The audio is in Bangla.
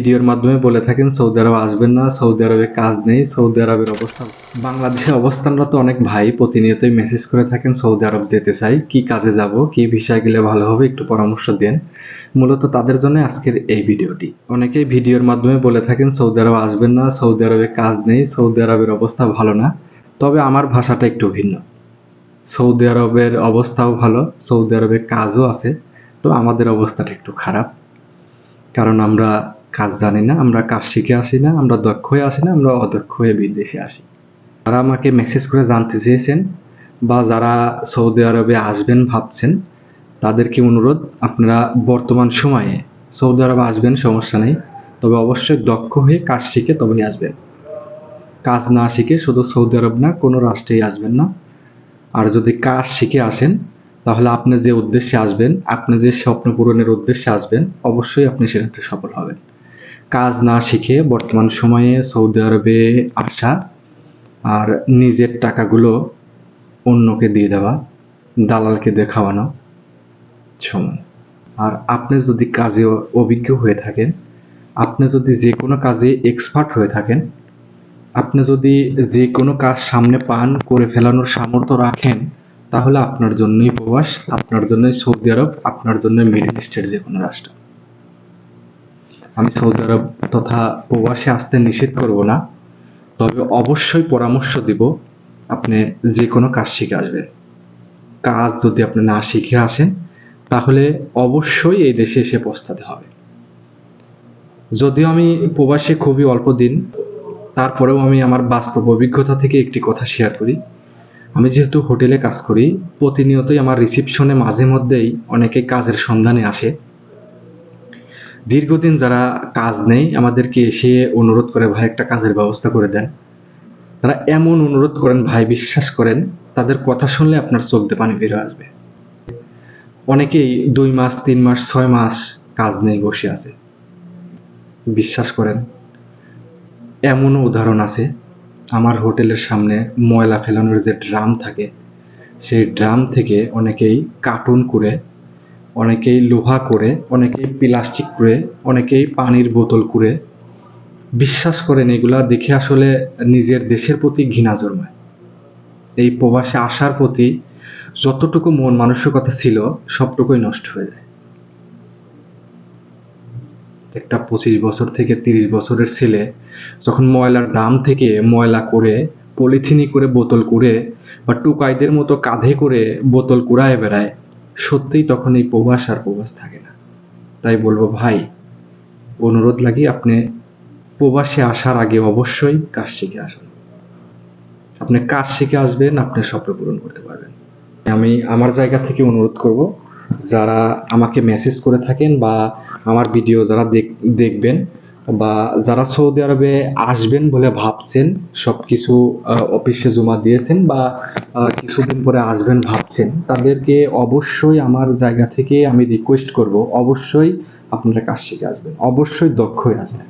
ভিডিওর মাধ্যমে বলে থাকেন সৌদি আরব আসবেন না, সৌদি আরবে কাজ নেই, সৌদি আরবের অবস্থা। বাংলাদেশে অবস্থানরত অনেক ভাই প্রতিনিয়তই মেসেজ করে থাকেন সৌদি আরব যেতে চাই, কি কাজে যাব, কি ভিসায় গেলে ভালো হবে, একটু পরামর্শ দেন। মূলত তাদের জন্য আজকের এই ভিডিওটি। অনেকেই ভিডিওর মাধ্যমে বলে থাকেন সৌদি আরব আসবেন না, সৌদি আরবে কাজ নেই, সৌদি আরবের অবস্থা ভালো না। তবে আমার ভাষাটা একটু ভিন্ন। সৌদি আরবের অবস্থাও ভালো, সৌদি আরবে কাজও আছে, তো আমাদের অবস্থাটা একটু খারাপ। কারণ আমরা কাজ জানি না, আমরা কাজ শিখে আসি না, আমরা দক্ষ হয়ে আসি না, আমরা অদক্ষ হয়ে বিদেশে আসি। যারা আমাকে মেসেজ করে জানতে চেয়েছেন বা যারা সৌদি আরবে আসবেন ভাবছেন, তাদেরকে অনুরোধ, আপনারা বর্তমান সময়ে সৌদি আরবে আসবেন, সমস্যা নেই, তবে অবশ্যই দক্ষ হয়ে কাজ শিখে তবেই আসবেন। কাজ না শিখে শুধু সৌদি আরব না, কোনো রাষ্ট্রেই আসবেন না। আর যদি কাজ শিখে আসেন, তাহলে আপনি যে উদ্দেশ্যে আসবেন, আপনি যে স্বপ্ন পূরণের উদ্দেশ্যে আসবেন, অবশ্যই আপনি সেটাতে সফল হবেন। কাজ না শিখে বর্তমান সময়ে সৌদি আরবে আসা আর নিজের টাকাগুলো অন্যকে দিয়ে দেওয়া, দালালকে দিয়ে খাওয়ানো সমান। আর আপনি যদি কাজে অভিজ্ঞ হয়ে থাকেন, আপনি যদি যে কোনো কাজে এক্সপার্ট হয়ে থাকেন, আপনি যদি যে কোনো কাজ সামনে পান, করে ফেলানোর সামর্থ্য রাখেন, তাহলে আপনার জন্যই প্রবাস, আপনার জন্যই সৌদি আরব, আপনার জন্য মিডল ইস্টের যে কোনো রাষ্ট্র। আমি সৌদি আরব তথা প্রবাসে আসতে নিষেধ করব না, তবে অবশ্যই পরামর্শ দিব আপনি যে কোনো কাজ শিখে আসবেন। কাজ যদি আপনি না শিখে আসেন, তাহলে অবশ্যই এই দেশে এসে পস্তাতে হবে। যদিও আমি প্রবাসে খুবই অল্প দিন, তারপরেও আমি আমার বাস্তব অভিজ্ঞতা থেকে একটি কথা শেয়ার করি। আমি যেহেতু হোটেলে কাজ করি, প্রতিনিয়তই আমার রিসিপশনে মাঝে মধ্যেই অনেকে কাজের সন্ধানে আসে। দীর্ঘদিন যারা কাজ নেই, আমাদেরকে এসে অনুরোধ করে, ভাই একটা কাজের ব্যবস্থা করে দেন। তারা এমন অনুরোধ করেন, ভাই বিশ্বাস করেন, তাদের কথা শুনলে আপনার চোখ দিয়ে পানি বের হয়ে আসবে। অনেকেই 2 মাস, 3 মাস, 6 মাস কাজ নেই, বসে আছে। বিশ্বাস করেন, এমনও উদাহরণ আছে, আমার হোটেলের সামনে ময়লা ফেলানোর যে ড্রাম থাকে, সেই ড্রাম থেকে অনেকেই কার্টুন করে, অনেকেই লোহা করে, অনেকেই প্লাস্টিক করে, অনেকেই পানির বোতল করে। বিশ্বাস করেন, এগুলা দেখে আসলে নিজের দেশের প্রতি ঘৃণা জন্মায়। এই প্রবাসে আসার প্রতি যতটুকু মন মানসিকতা ছিল, সবটুকুই নষ্ট হয়ে যায়। একটা 25 বছর থেকে 30 বছরের ছেলে যখন ময়লার ড্রাম থেকে ময়লা করে, পলিথিনি করে, বোতল করে, বা টুকাইদের মতো কাঁধে করে বোতল কুড়ায় বেড়ায়, সত্যিই তখন এই প্রবাস আর প্রবাস থাকে না। তাই বলবো ভাই, অনুরোধ লাগি, আপনি প্রবাসে আসার আগে অবশ্যই কাজ শিখে আসুন। আপনি কাজ শিখে আসবেন, আপনি স্বপ্ন পূরণ করতে পারবেন। আমি আমার জায়গা থেকে অনুরোধ করব, যারা আমাকে মেসেজ করে থাকেন বা আমার ভিডিও যারা দেখবেন, বা যারা সৌদি আরবে আসবেন বলে ভাবছেন, সবকিছু অফিসে জমা দিয়েছেন বা কিছুদিন পরে আসবেন ভাবছেন, তাদেরকে অবশ্যই আমার জায়গা থেকে আমি রিকোয়েস্ট করব, অবশ্যই আপনারা কাজ শিখে আসবেন, অবশ্যই দক্ষ হয়ে আসবেন।